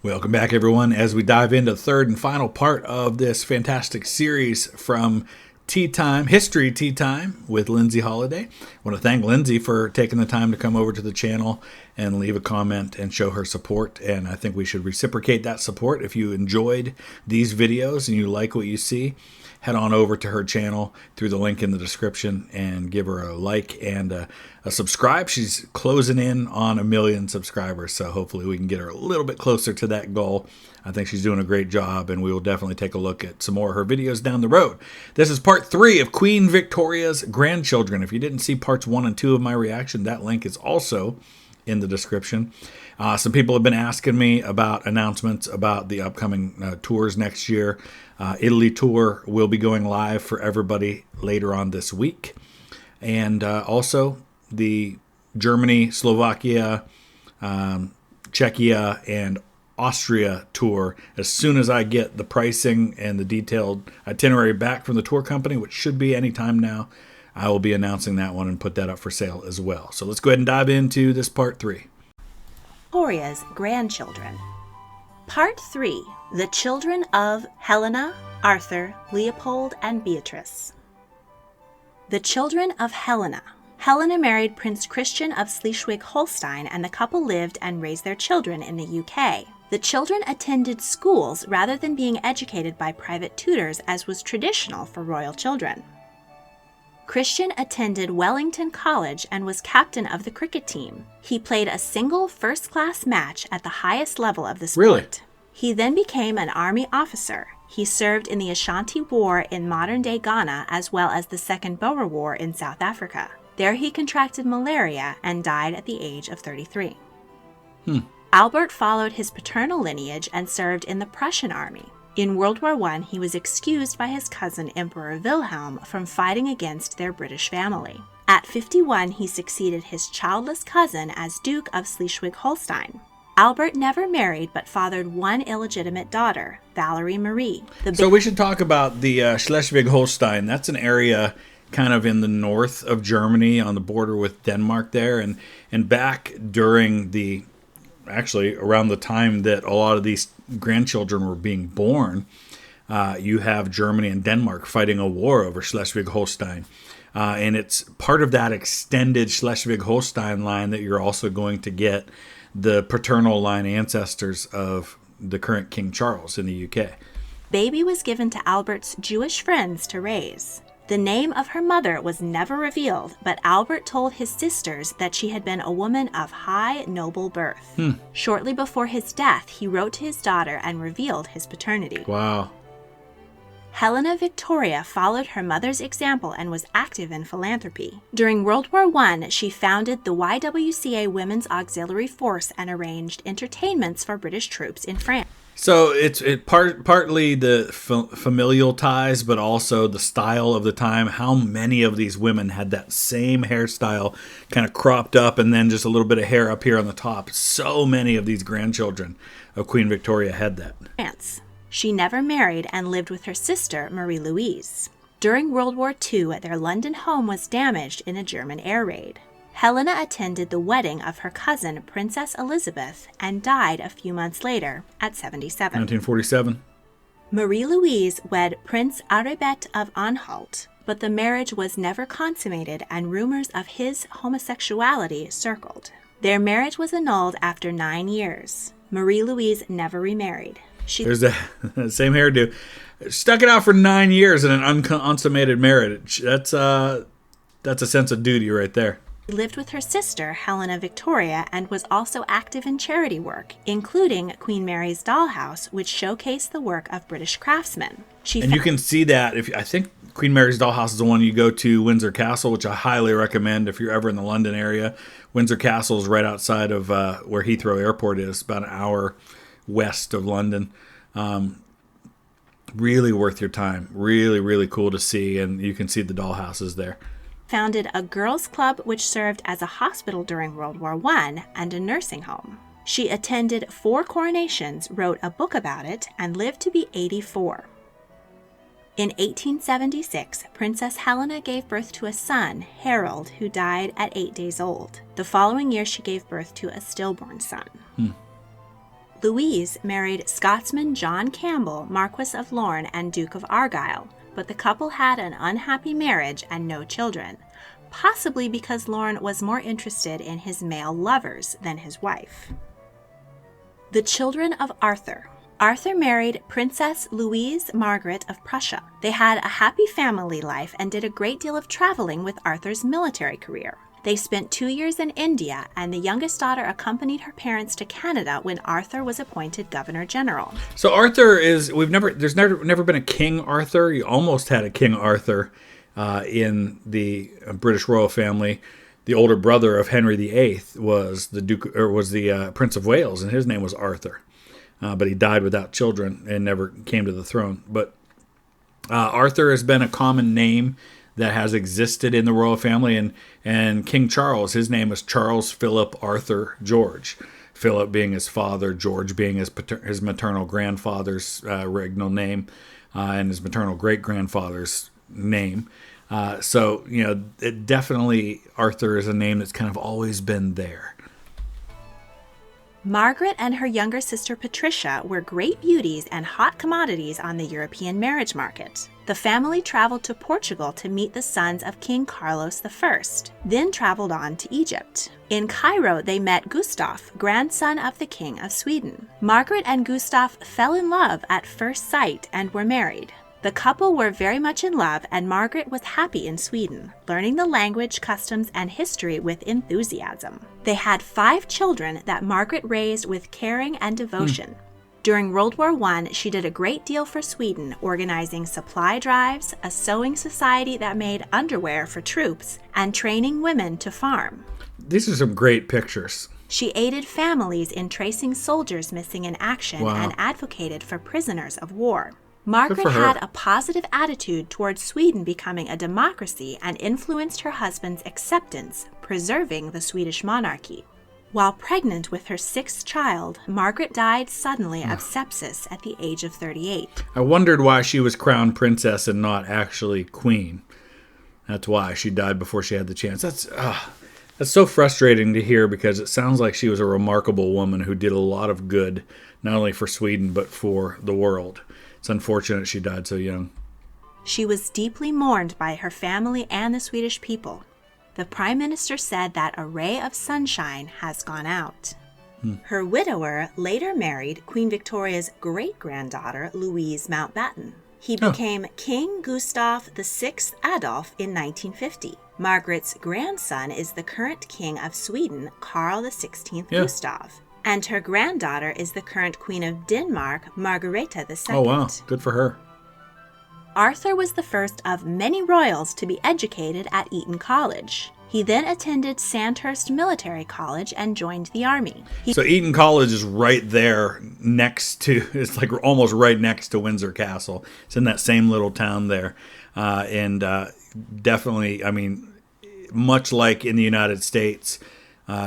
Welcome back, everyone, as we dive into the third and final part of this fantastic series from Tea Time, History Tea Time with Lindsay Holiday. I want to thank Lindsay for taking the time to come over to the channel and leave a comment and show her support. And I think we should reciprocate that support. If you enjoyed these videos and you like what you see, head on over to her channel through the link in the description and give her a like and a subscribe. She's closing in on 1 million subscribers, so hopefully we can get her a little bit closer to that goal. I think she's doing a great job, and we will definitely take a look at some more of her videos down the road. This is part 3 of Queen Victoria's grandchildren. If you didn't see parts 1 and 2 of my reaction, that link is also in the description. Some people have been asking me about announcements about the upcoming tours next year. Italy tour will be going live for everybody later on this week. And also the Germany, Slovakia, Czechia, and Austria tour. As soon as I get the pricing and the detailed itinerary back from the tour company, which should be any time now, I will be announcing that one and put that up for sale as well. So let's go ahead and dive into this part 3. Victoria's grandchildren. Part 3. The children of Helena, Arthur, Leopold, and Beatrice. The children of Helena. Helena married Prince Christian of Schleswig-Holstein, and the couple lived and raised their children in the UK. The children attended schools rather than being educated by private tutors, as was traditional for royal children. Christian attended Wellington College and was captain of the cricket team. He played a single first-class match at the highest level of the sport. Really? He then became an army officer. He served in the Ashanti War in modern-day Ghana, as well as the Second Boer War in South Africa. There he contracted malaria and died at the age of 33. Albert followed his paternal lineage and served in the Prussian army. In World War I, he was excused by his cousin Emperor Wilhelm from fighting against their British family. At 51, he succeeded his childless cousin as Duke of Schleswig-Holstein. Albert never married but fathered one illegitimate daughter, Valerie Marie. So we should talk about the Schleswig-Holstein. That's an area kind of in the north of Germany on the border with Denmark there. And back during actually around the time that a lot of these grandchildren were being born, you have Germany and Denmark fighting a war over Schleswig-Holstein. And it's part of that extended Schleswig-Holstein line that you're also going to get the paternal line ancestors of the current King Charles in the UK. Baby was given to Albert's Jewish friends to raise. The name of her mother was never revealed, but Albert told his sisters that she had been a woman of high, noble birth. Shortly before his death, he wrote to his daughter and revealed his paternity. Wow. Helena Victoria followed her mother's example and was active in philanthropy. During World War I, she founded the YWCA Women's Auxiliary Force and arranged entertainments for British troops in France. So it's partly the familial ties, but also the style of the time. How many of these women had that same hairstyle, kind of cropped up, and then just a little bit of hair up here on the top? So many of these grandchildren of Queen Victoria had that. France. She never married and lived with her sister, Marie-Louise. During World War II, their London home was damaged in a German air raid. Helena attended the wedding of her cousin, Princess Elizabeth, and died a few months later at 77. 1947. Marie-Louise wed Prince Aribert of Anhalt, but the marriage was never consummated and rumors of his homosexuality circled. Their marriage was annulled after 9 years. Marie-Louise never remarried. There's that same hairdo. Stuck it out for 9 years in an unconsummated marriage. That's a sense of duty right there. She lived with her sister, Helena Victoria, and was also active in charity work, including Queen Mary's Dollhouse, which showcased the work of British craftsmen. You can see that I think Queen Mary's Dollhouse is the one you go to Windsor Castle, which I highly recommend if you're ever in the London area. Windsor Castle is right outside of where Heathrow Airport is, about an hour west of London. Really worth your time. Really, really cool to see, and you can see the dollhouses there. Founded a girls' club which served as a hospital during World War I and a nursing home. She attended 4 coronations, wrote a book about it, and lived to be 84. In 1876, Princess Helena gave birth to a son, Harold, who died at 8 days old. The following year, she gave birth to a stillborn son. Louise married Scotsman John Campbell, Marquess of Lorne and Duke of Argyll, but the couple had an unhappy marriage and no children, possibly because Lorne was more interested in his male lovers than his wife. The children of Arthur. Arthur married Princess Louise Margaret of Prussia. They had a happy family life and did a great deal of traveling with Arthur's military career. They spent 2 years in India, and the youngest daughter accompanied her parents to Canada when Arthur was appointed Governor General. So there's never been a King Arthur. You almost had a King Arthur in the British royal family. The older brother of Henry VIII was the Prince of Wales, and his name was Arthur. But he died without children and never came to the throne. But Arthur has been a common name that has existed in the royal family, and King Charles, his name is Charles Philip Arthur George. Philip being his father, George being his maternal grandfather's regnal name, and his maternal great-grandfather's name. So, definitely Arthur is a name that's kind of always been there. Margaret and her younger sister Patricia were great beauties and hot commodities on the European marriage market. The family traveled to Portugal to meet the sons of King Carlos I, then traveled on to Egypt. In Cairo, they met Gustav, grandson of the King of Sweden. Margaret and Gustav fell in love at first sight and were married. The couple were very much in love, and Margaret was happy in Sweden, learning the language, customs, and history with enthusiasm. They had 5 children that Margaret raised with caring and devotion. During World War I, she did a great deal for Sweden, organizing supply drives, a sewing society that made underwear for troops, and training women to farm. These are some great pictures. She aided families in tracing soldiers missing in action and advocated for prisoners of war. Margaret had a positive attitude towards Sweden becoming a democracy and influenced her husband's acceptance, preserving the Swedish monarchy. While pregnant with her 6th child, Margaret died suddenly of sepsis at the age of 38. I wondered why she was crowned princess and not actually queen. That's why she died before she had the chance. That's so frustrating to hear, because it sounds like she was a remarkable woman who did a lot of good, not only for Sweden, but for the world. It's unfortunate she died so young. She was deeply mourned by her family and the Swedish people. The Prime Minister said that a ray of sunshine has gone out. Her widower later married Queen Victoria's great-granddaughter, Louise Mountbatten. He became King Gustav VI Adolf in 1950. Margaret's grandson is the current King of Sweden, Carl XVI Gustav. And her granddaughter is the current Queen of Denmark, Margareta II. Oh, wow. Good for her. Arthur was the first of many royals to be educated at Eton College. He then attended Sandhurst Military College and joined the Army. So Eton College is right there it's like almost right next to Windsor Castle. It's in that same little town there. Definitely, much like in the United States,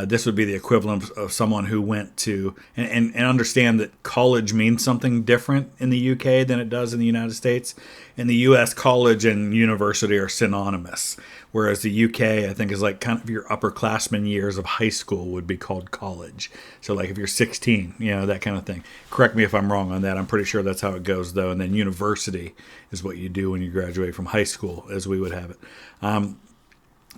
this would be the equivalent of someone who went to, and understand that college means something different in the UK than it does in the United States. In the US, college and university are synonymous, whereas the UK, I think, is like kind of your upperclassmen years of high school would be called college. So like if you're 16, that kind of thing. Correct me if I'm wrong on that. I'm pretty sure that's how it goes, though. And then university is what you do when you graduate from high school, as we would have it.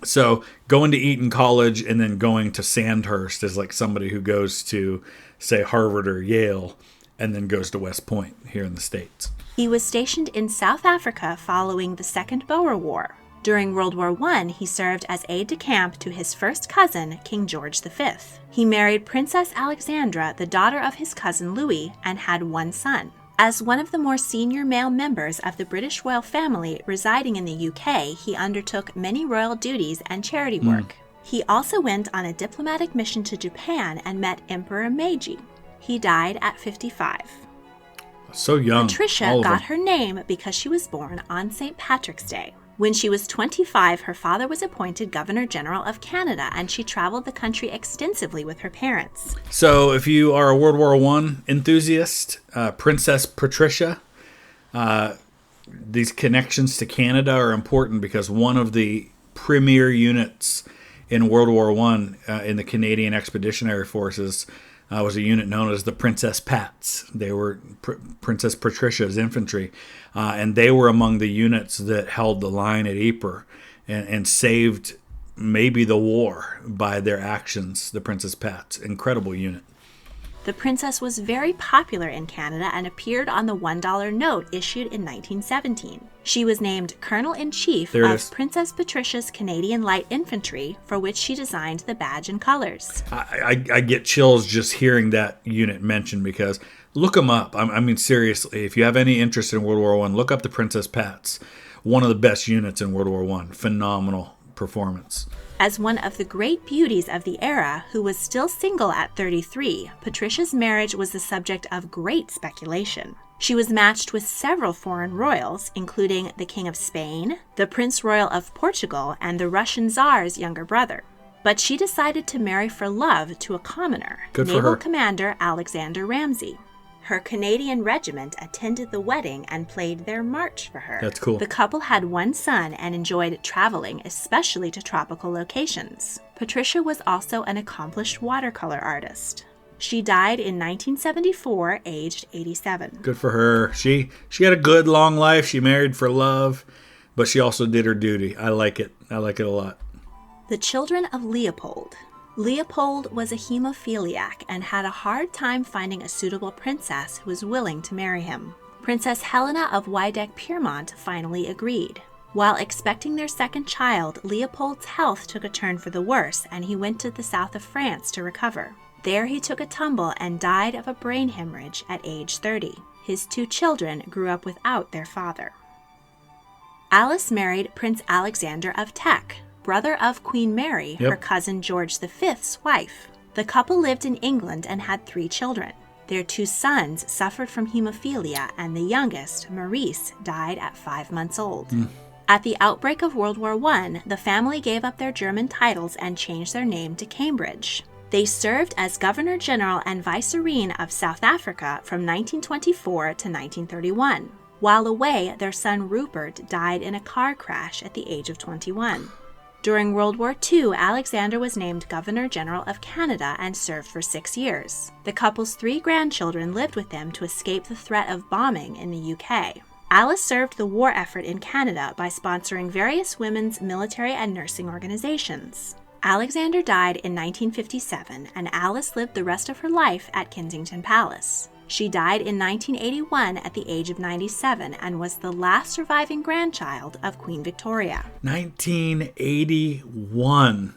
So going to Eton College and then going to Sandhurst is like somebody who goes to, say, Harvard or Yale and then goes to West Point here in the States. He was stationed in South Africa following the Second Boer War. During World War I, he served as aide-de-camp to his first cousin, King George V. He married Princess Alexandra, the daughter of his cousin Louis, and had 1 son. As one of the more senior male members of the British royal family residing in the UK, he undertook many royal duties and charity work. He also went on a diplomatic mission to Japan and met Emperor Meiji. He died at 55. So young. Patricia got her name because she was born on St. Patrick's Day. When she was 25, her father was appointed Governor General of Canada, and she traveled the country extensively with her parents. So if you are a World War I enthusiast, Princess Patricia, these connections to Canada are important because one of the premier units in World War I in the Canadian Expeditionary Forces was a unit known as the Princess Pats. They were Princess Patricia's infantry, and they were among the units that held the line at Ypres and saved maybe the war by their actions. The Princess Pats, incredible unit. The princess was very popular in Canada and appeared on the $1 note issued in 1917. She was named Colonel-in-Chief of Princess Patricia's Canadian Light Infantry, for which she designed the badge and colors. I get chills just hearing that unit mentioned, because look them up. I mean, seriously, if you have any interest in World War I, look up the Princess Pats. One of the best units in World War I. Phenomenal performance. As one of the great beauties of the era, who was still single at 33, Patricia's marriage was the subject of great speculation. She was matched with several foreign royals, including the King of Spain, the Prince Royal of Portugal, and the Russian Tsar's younger brother. But she decided to marry for love to a commoner, Naval Commander Alexander Ramsay. Her Canadian regiment attended the wedding and played their march for her. That's cool. The couple had one son and enjoyed traveling, especially to tropical locations. Patricia was also an accomplished watercolor artist. She died in 1974, aged 87. Good for her. She had a good, long life. She married for love, but she also did her duty. I like it. I like it a lot. The children of Leopold. Leopold was a hemophiliac and had a hard time finding a suitable princess who was willing to marry him. Princess Helena of Waldeck-Pyrmont finally agreed. While expecting their second child, Leopold's health took a turn for the worse, and he went to the south of France to recover. There he took a tumble and died of a brain hemorrhage at age 30. His 2 children grew up without their father. Alice married Prince Alexander of Teck, brother of Queen Mary, her cousin George V's wife. The couple lived in England and had 3 children. Their 2 sons suffered from hemophilia, and the youngest, Maurice, died at 5 months old. At the outbreak of World War I, the family gave up their German titles and changed their name to Cambridge. They served as Governor General and Viceroy of South Africa from 1924 to 1931. While away, their son Rupert died in a car crash at the age of 21. During World War II, Alexander was named Governor General of Canada and served for 6 years. The couple's 3 grandchildren lived with them to escape the threat of bombing in the UK. Alice served the war effort in Canada by sponsoring various women's military and nursing organizations. Alexander died in 1957, and Alice lived the rest of her life at Kensington Palace. She died in 1981 at the age of 97 and was the last surviving grandchild of Queen Victoria. 1981.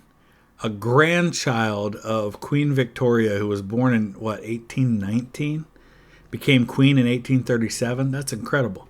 A grandchild of Queen Victoria, who was born in, 1819? Became queen in 1837? That's incredible.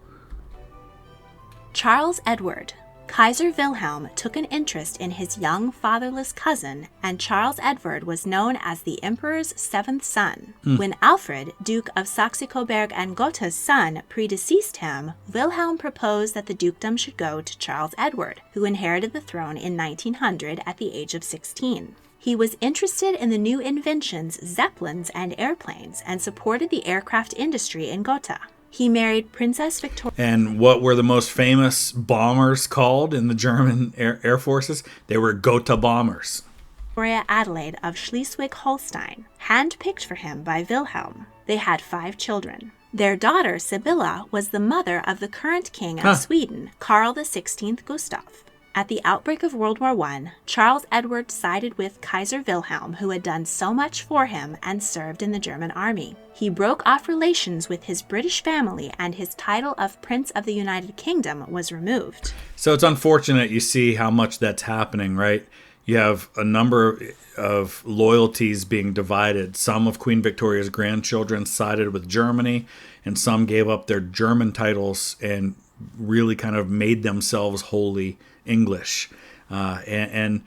Charles Edward. Kaiser Wilhelm took an interest in his young fatherless cousin, and Charles Edward was known as the Emperor's 7th son. When Alfred, Duke of Saxe-Coburg and Gotha's son, predeceased him, Wilhelm proposed that the dukedom should go to Charles Edward, who inherited the throne in 1900 at the age of 16. He was interested in the new inventions, zeppelins, and airplanes, and supported the aircraft industry in Gotha. He married Princess Victoria. And what were the most famous bombers called in the German air forces? They were Gotha bombers. Victoria Adelaide of Schleswig-Holstein, handpicked for him by Wilhelm. They had 5 children. Their daughter, Sibylla, was the mother of the current king of Sweden, Karl XVI Gustav. At the outbreak of World War I, Charles Edward sided with Kaiser Wilhelm, who had done so much for him and served in the German army. He broke off relations with his British family, and his title of Prince of the United Kingdom was removed. So it's unfortunate you see how much that's happening, right? You have a number of loyalties being divided. Some of Queen Victoria's grandchildren sided with Germany, and some gave up their German titles and really kind of made themselves wholly English. And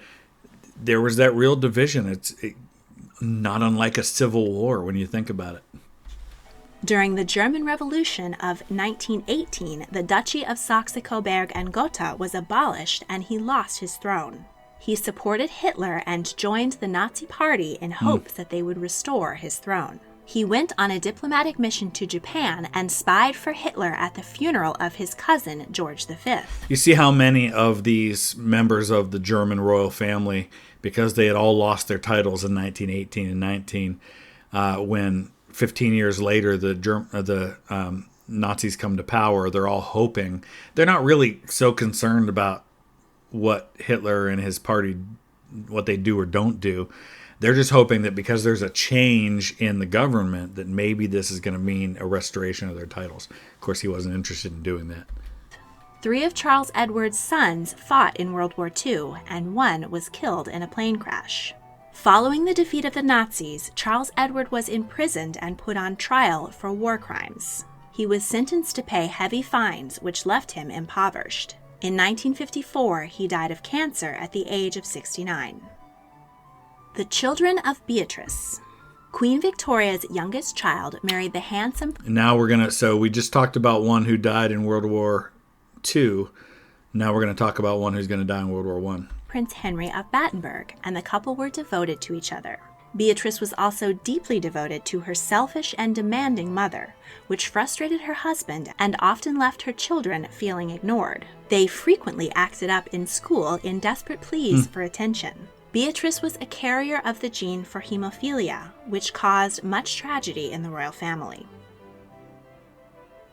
there was that real division. It's not unlike a civil war when you think about it. During the German Revolution of 1918, the Duchy of Saxe-Coburg and Gotha was abolished, and he lost his throne. He supported Hitler and joined the Nazi Party in hopes that they would restore his throne. He went on a diplomatic mission to Japan and spied for Hitler at the funeral of his cousin, George V. You see how many of these members of the German royal family, because they had all lost their titles in 1918 and 19, when 15 years later the Nazis come to power, they're all hoping. They're not really so concerned about what Hitler and his party, what they do or don't do. They're just hoping that because there's a change in the government, that maybe this is going to mean a restoration of their titles. Of course, he wasn't interested in doing that. 3 of Charles Edward's sons fought in World War II, and 1 was killed in a plane crash. Following the defeat of the Nazis, Charles Edward was imprisoned and put on trial for war crimes. He was sentenced to pay heavy fines, which left him impoverished. In 1954, he died of cancer at the age of 69. The children of Beatrice. Queen Victoria's youngest child married the handsome... Now so we just talked about one who died in World War II. Now we're going to talk about one who's going to die in World War I. Prince Henry of Battenberg, and the couple were devoted to each other. Beatrice was also deeply devoted to her selfish and demanding mother, which frustrated her husband and often left her children feeling ignored. They frequently acted up in school in desperate pleas for attention. Beatrice was a carrier of the gene for hemophilia, which caused much tragedy in the royal family.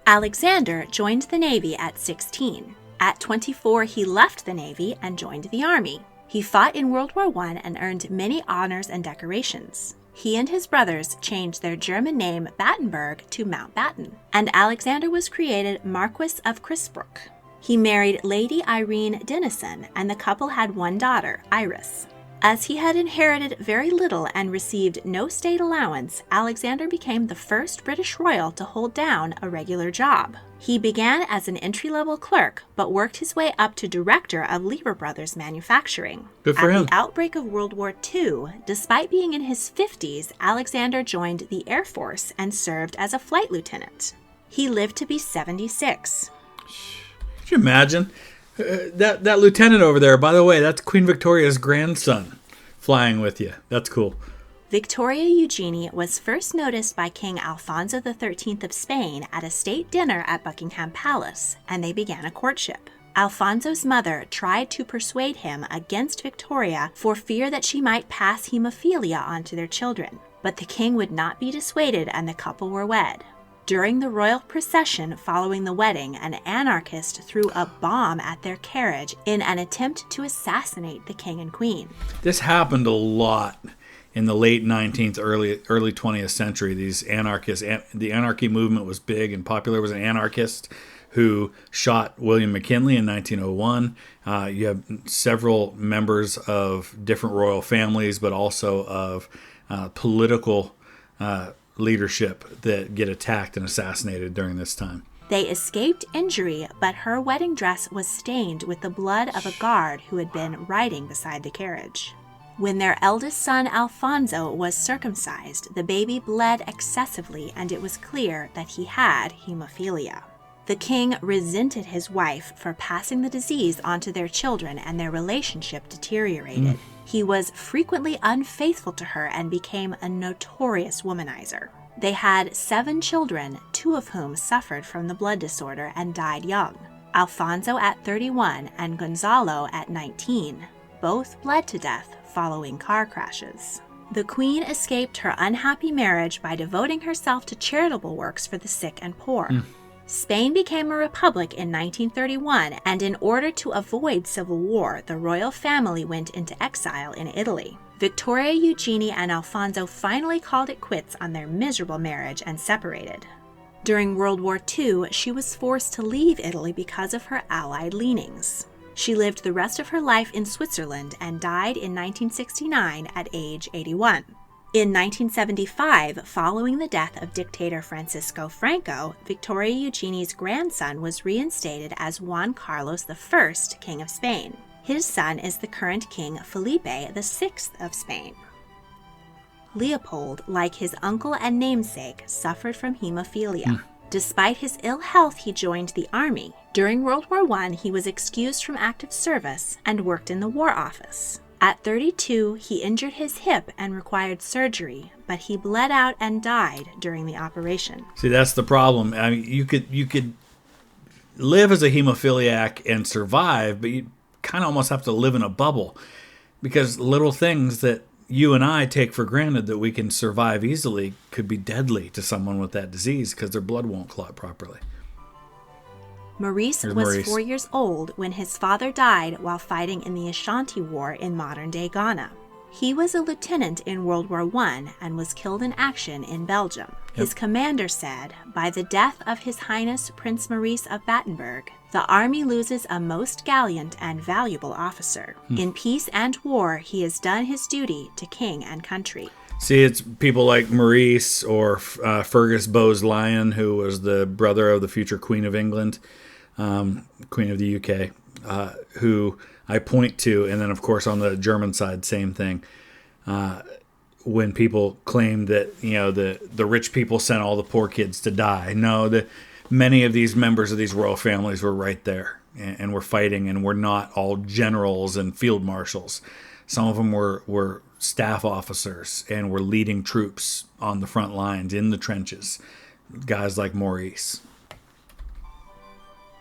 Alexander joined the Navy at 16. At 24, he left the Navy and joined the Army. He fought in World War I and earned many honors and decorations. He and his brothers changed their German name Battenberg to Mountbatten, and Alexander was created Marquis of Crisbrook. He married Lady Irene Denison, and the couple had 1 daughter, Iris. As he had inherited very little and received no state allowance, Alexander became the first British royal to hold down a regular job. He began as an entry-level clerk, but worked his way up to director of Lever Brothers Manufacturing. Good for him. At the outbreak of World War II, despite being in his 50s, Alexander joined the Air Force and served as a flight lieutenant. He lived to be 76. Could you imagine? That lieutenant over there, by the way, that's Queen Victoria's grandson flying with you. That's cool. Victoria Eugenie was first noticed by King Alfonso XIII of Spain at a state dinner at Buckingham Palace, and they began a courtship. Alfonso's mother tried to persuade him against Victoria for fear that she might pass hemophilia on to their children, but the king would not be dissuaded and the couple were wed. During the royal procession following the wedding, an anarchist threw a bomb at their carriage in an attempt to assassinate the king and queen. This happened a lot in the late 19th, early 20th century. These anarchists, the anarchy movement was big and popular. There was an anarchist who shot William McKinley in 1901. You have several members of different royal families, but also of political leadership that get attacked and assassinated during this time. They escaped injury, but her wedding dress was stained with the blood of a guard who had been riding beside the carriage. When their eldest son Alfonso was circumcised, the baby bled excessively and it was clear that he had hemophilia. The king resented his wife for passing the disease onto their children, and their relationship deteriorated. He was frequently unfaithful to her and became a notorious womanizer. They had 7 children, 2 of whom suffered from the blood disorder and died young. Alfonso at 31 and Gonzalo at 19. Both bled to death following car crashes. The queen escaped her unhappy marriage by devoting herself to charitable works for the sick and poor. Spain became a republic in 1931, and in order to avoid civil war, the royal family went into exile in Italy. Victoria Eugenie and Alfonso finally called it quits on their miserable marriage and separated. During World War II, she was forced to leave Italy because of her Allied leanings. She lived the rest of her life in Switzerland and died in 1969 at age 81. In 1975, following the death of dictator Francisco Franco, Victoria Eugenie's grandson was reinstated as Juan Carlos I, King of Spain. His son is the current King Felipe VI of Spain. Leopold, like his uncle and namesake, suffered from hemophilia. Despite his ill health, he joined the army. During World War I, he was excused from active service and worked in the War Office. At 32, he injured his hip and required surgery, but he bled out and died during the operation. See, that's the problem. I mean, you could live as a hemophiliac and survive, but you kind of almost have to live in a bubble, because little things that you and I take for granted that we can survive easily could be deadly to someone with that disease because their blood won't clot properly. Maurice was 4 years old when his father died while fighting in the Ashanti War in modern-day Ghana. He was a lieutenant in World War I and was killed in action in Belgium. His commander said, "By the death of His Highness Prince Maurice of Battenberg, the army loses a most gallant and valuable officer. In peace and war, he has done his duty to king and country." See, it's people like Maurice or Fergus Bowes-Lyon, who was the brother of the future Queen of England, Queen of the UK, who I point to. And then, of course, on the German side, same thing. When people claim that, the rich people sent all the poor kids to die. No, many of these members of these royal families were right there and were fighting, and were not all generals and field marshals. Some of them were staff officers and were leading troops on the front lines in the trenches. Guys like Maurice.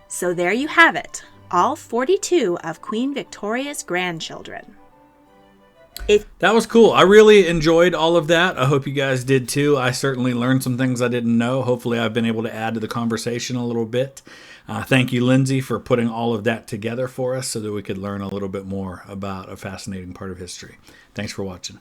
So there you have it, all 42 of Queen Victoria's grandchildren. That was cool. I really enjoyed all of that. I hope you guys did too. I certainly learned some things I didn't know. Hopefully I've been able to add to the conversation a little bit. Thank you, Lindsay, for putting all of that together for us so that we could learn a little bit more about a fascinating part of history. Thanks for watching.